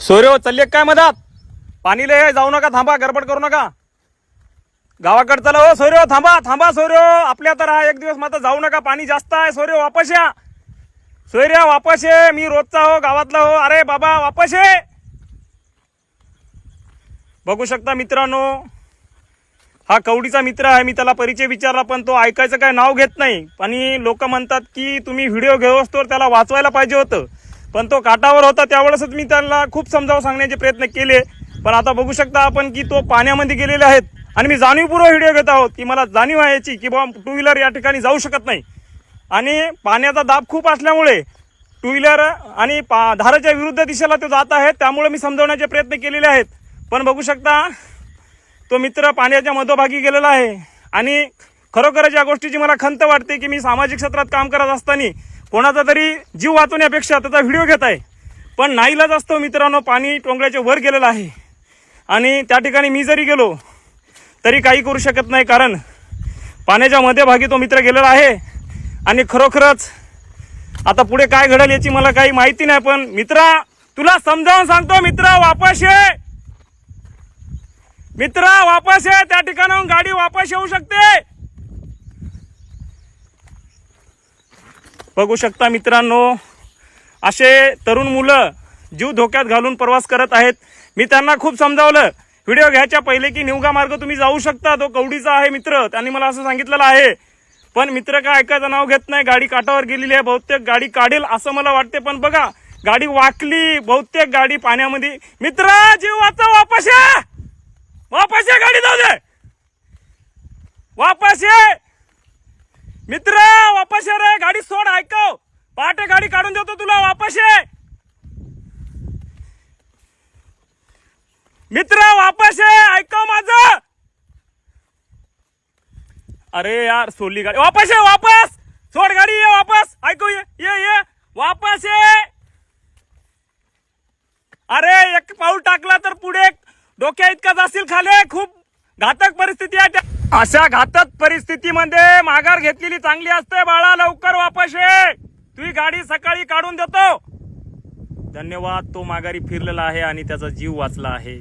सोयरे चालले काय मधात? पाणी लय जाऊ नका, थांबा, गडबड करू नका. गावाकडे चला हो सोयरे, थांबा थांबा सोयरे, आपल्या तर हा एक दिवस मात्र जाऊ नका, पाणी जास्त आहे. सोयरे वापस या, सोयरे वापस ये, मी रोजचा हो, गावातला हो. अरे बाबा वापस ये. बघू शकता मित्रांनो, हा कवडीचा मित्र आहे. मी त्याला परिचय विचारला पण तो ऐकायचं काय नाव घेत नाही. आणि लोक म्हणतात की तुम्ही व्हिडिओ घेऊ असतो त्याला वाचवायला पाहिजे होतं, पण तो काठावर होता. त्यावेळेसच मी त्याला खूप समजावून सांगण्याचे प्रयत्न केले, पण आता बघू शकता आपण की तो पाण्यामध्ये गेलेले आहेत. आणि मी जाणीवपूर्वक व्हिडिओ घेत आहोत की मला जाणीव आहे याची की बाबा टू व्हीलर या ठिकाणी जाऊ शकत नाही. आणि पाण्याचा दाब खूप असल्यामुळे टू व्हीलर आणि धाराच्या विरुद्ध दिशेला तो जात आहे, त्यामुळे मी समजवण्याचे प्रयत्न केलेले आहेत. पण बघू शकता तो मित्र पाण्याच्या मधोभागी गेलेला आहे. आणि खरोखरच या गोष्टीची मला खंत वाटते की मी सामाजिक क्षेत्रात काम करत असताना कोणाचा तरी जीव वाचवण्यापेक्षा त्याचा व्हिडिओ घेत आहे. पण नाईलाज असतो मित्रांनो, पाणी टोंगळ्याच्या वर गेलेलं आहे आणि त्या ठिकाणी मी जरी गेलो तरी काही करू शकत नाही, कारण पाण्याच्या मध्यभागी तो मित्र गेलेला आहे. आणि खरोखरच आता पुढे काय घडेल याची मला काही माहिती नाही. पण मित्रा, तुला समजावून सांगतो, मित्रा वापस ये, मित्रा वापस ये. त्या ठिकाणाहून गाडी वापस येऊ शकते. बघू शकता मित्रांनो, असे तरुण मुलं जीव धोक्यात घालून प्रवास करत आहेत. मी त्यांना खूप समजावलं व्हिडिओ घ्यायच्या पहिले की निवगा मार्ग तुम्ही जाऊ शकता, तो कवडीचा आहे मित्र, त्यांनी मला असं सांगितलेलं आहे. पण मित्र काय ऐकायचं नाव घेत नाही. गाडी काठावर गेलेली आहे, बहुतेक गाडी काढेल असं मला वाटते. पण बघा गाडी वाकली, बहुतेक गाडी पाण्यामध्ये. मित्र जीव वाचा, वापस या, वापस ये, गाडी जाऊ दे, वापस ये मित्र, वापस ये रे, गाडी सोड, ऐकव, पहाटे गाडी काढून देतो तुला, वापस ये मित्र, वापस ये, ऐकव माझं. अरे यार सोडली गाडी, वापस ये, वापस सोड गाडी, ये वापस, ऐकू, ये वापस ये. अरे एक पाऊल टाकला तर पुढे डोक्या इतका जाशील खाली. खूप घातक परिस्थिती आहे. अशा घातक परिस्थितीमध्ये माघार घेतलेली चांगली असते. बाळा लवकर वापस ये, तुझी गाडी सकाळी काढून देतो. धन्यवाद. तो माघारी फिरलेला आहे आणि त्याचा जीव वाचला आहे.